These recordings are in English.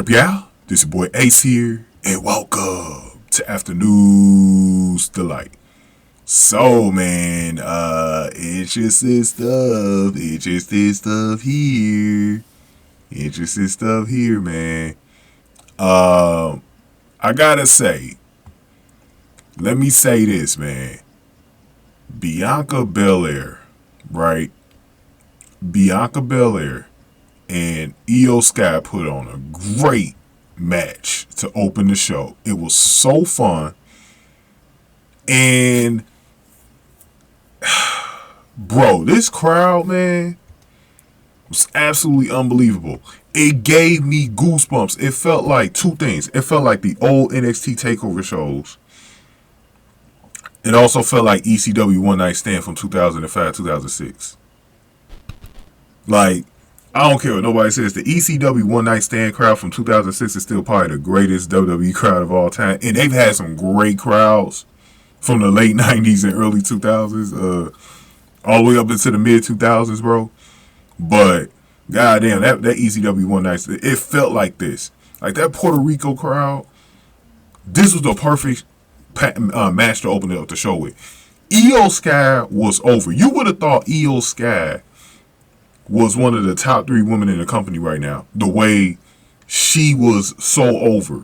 up, y'all? This your boy Ace here, and welcome to Afternoon's Delight. So, man, interesting stuff. Interesting stuff here. Interesting stuff here, man. I gotta say, let me say this, man. Bianca Belair, right? Bianca Belair and Iyo Sky put on a great match to open the show. It was so fun. And, bro, this crowd, man, was absolutely unbelievable. It gave me goosebumps. It felt like two things. It felt like the old NXT TakeOver shows. It also felt like ECW One Night Stand from 2005, 2006. Like, I don't care what nobody says. The ECW One Night Stand crowd from 2006 is still probably the greatest WWE crowd of all time. And they've had some great crowds from the late 90s and early 2000s, all the way up into the mid 2000s, bro. But, goddamn, that ECW One Night Stand, it felt like this. Like, that Puerto Rico crowd, this was the perfect match to open up the show with. Iyo Sky was over. You would have thought Iyo Sky was one of the top 3 women in the company right now. The way she was so over.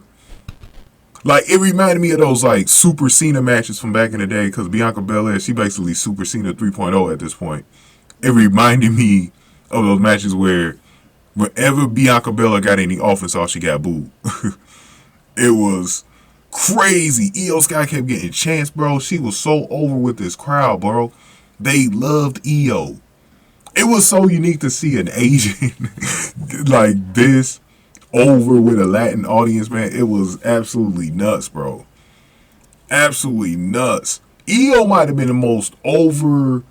Like, it reminded me of those, like, Super Cena matches from back in the day. Because Bianca Belair, she basically Super Cena 3.0 at this point. It reminded me of those matches where whenever Bianca Belair got any offense off, she got booed. It was crazy. Iyo Sky kept getting chance, bro. She was so over with this crowd, bro. They loved Iyo. It was so unique to see an Asian like this over with a Latin audience, man. It was absolutely nuts, bro. Absolutely nuts. Iyo might have been the most over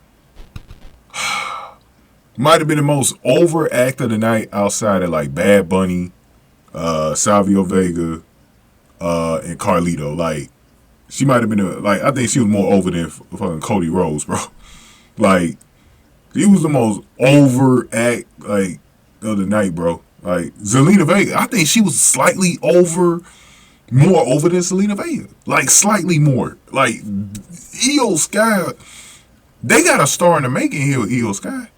act of the night outside of like Bad Bunny, Savio Vega, and Carlito. Like, she might have been I think she was more over than fucking Cody Rhodes, bro. Like, he was the most over act, like, of the night, bro. Like, Zelina Vega, I think she was slightly more over than Zelina Vega. Like, slightly more. Like, Iyo Sky, they got a star in the making here with Iyo Sky.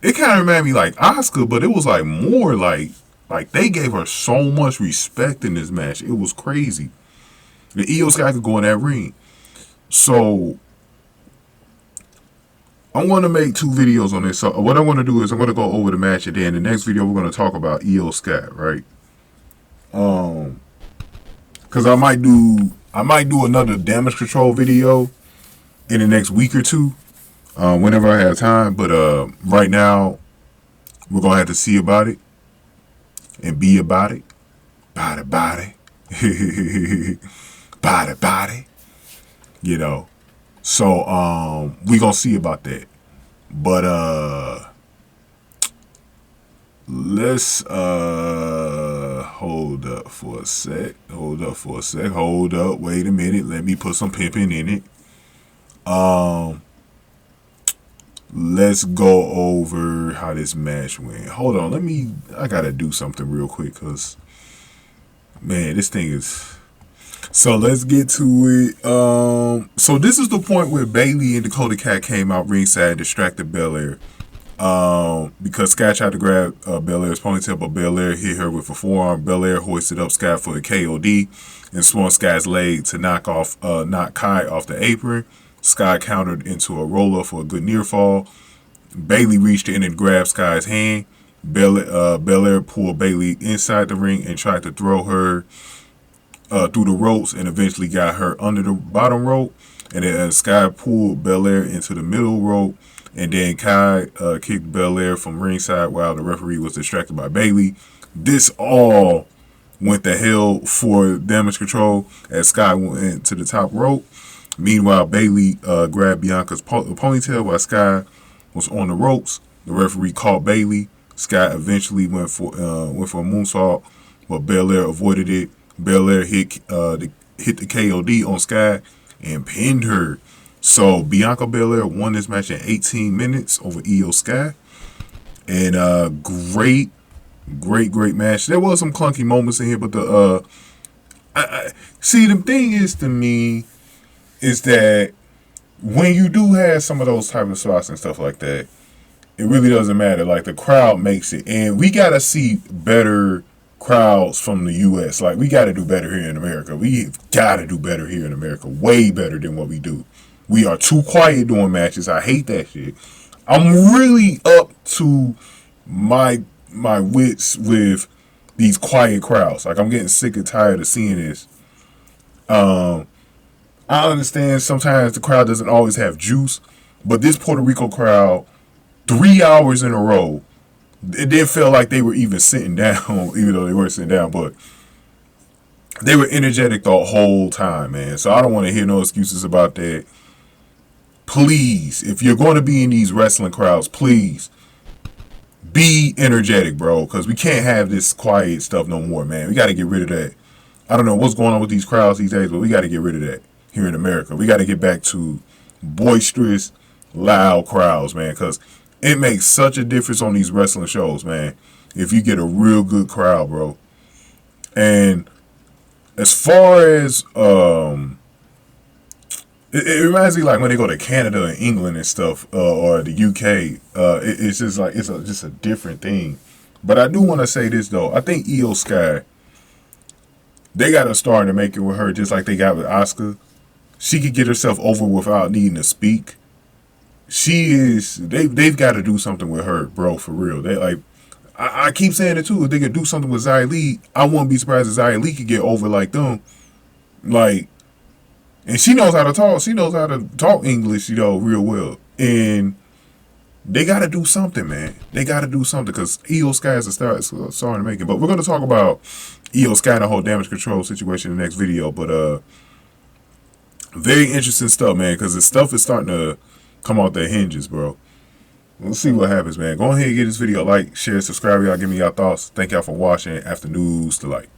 It kind of reminded me like Asuka, but it was like more like they gave her so much respect in this match. It was crazy. The Iyo Sky could go in that ring. So, I'm going to make 2 videos on this. So what I'm going to do is I'm going to go over the match, and then the next video we're going to talk about Iyo Sky, right? Because I might do another damage control video in the next week or 2, whenever I have time. But right now, we're going to have to see about it and be about it. Body. Body. You know. So, we gonna see about that. But, let's, hold up for a sec. Hold up. Wait a minute. Let me put some pimping in it. Let's go over how this match went. Hold on. I gotta do something real quick, cause, man, this thing is... So let's get to it. So this is the point where Bayley and Dakota Kai came out ringside and distracted Belair. Because Sky tried to grab Belair's ponytail, but Belair hit her with a forearm. Belair hoisted up Sky for a KOD and swung Sky's leg to knock Kai off the apron. Sky countered into a roll-up for a good near fall. Bayley reached in and grabbed Sky's hand. Belair pulled Bayley inside the ring and tried to throw her through the ropes, and eventually got her under the bottom rope. And then Sky pulled Belair into the middle rope, and then Kai kicked Belair from ringside while the referee was distracted by Bayley. This all went to hell for damage control as Sky went to the top rope. Meanwhile, Bayley grabbed Bianca's ponytail while Sky was on the ropes. The referee caught Bayley. Sky eventually went for a moonsault, but Belair avoided it. Belair hit the KOD on Sky and pinned her. So Bianca Belair won this match in 18 minutes over Iyo Sky. And great Great match. There was some clunky moments in here, but see, the thing is to me is that when you do have some of those type of spots and stuff like that, it really doesn't matter. Like, the crowd makes it, and we gotta see better crowds from the U.S. Like, we gotta do better here in America. We gotta do better here in America, way better than what we do. We are too quiet doing matches. I hate that shit. I'm really up to my wits with these quiet crowds. Like, I'm getting sick and tired of seeing this. I understand sometimes the crowd doesn't always have juice, but this Puerto Rico crowd, 3 hours in a row, it didn't feel like they were even sitting down, even though they were sitting down, but they were energetic the whole time, man. So I don't want to hear no excuses about that. Please, if you're going to be in these wrestling crowds, please be energetic, bro, because we can't have this quiet stuff no more, man. We got to get rid of that. I don't know what's going on with these crowds these days, but we got to get rid of that here in America. We got to get back to boisterous, loud crowds, man, because it makes such a difference on these wrestling shows, man, if you get a real good crowd, bro. And as far as it reminds me like when they go to Canada and England and stuff, or the UK. It's just like just a different thing. But I do want to say this though. I think Iyo Sky, they got a star to make it with her, just like they got with Asuka. She could get herself over without needing to speak. They've got to do something with her, bro, for real. They like, I keep saying it too. If they could do something with Xia Li, I wouldn't be surprised if Xia Li could get over like them. Like, and she knows how to talk. She knows how to talk English, real well. And they got to do something, man. They got to do something because Iyo Sky is a star in the making. But we're going to talk about Iyo Sky and the whole damage control situation in the next video. But very interesting stuff, man, because the stuff is starting to come off their hinges, bro. Let's see what happens, man. Go ahead and give this video a like, share, subscribe. Y'all give me your thoughts. Thank y'all for watching. After News to Like.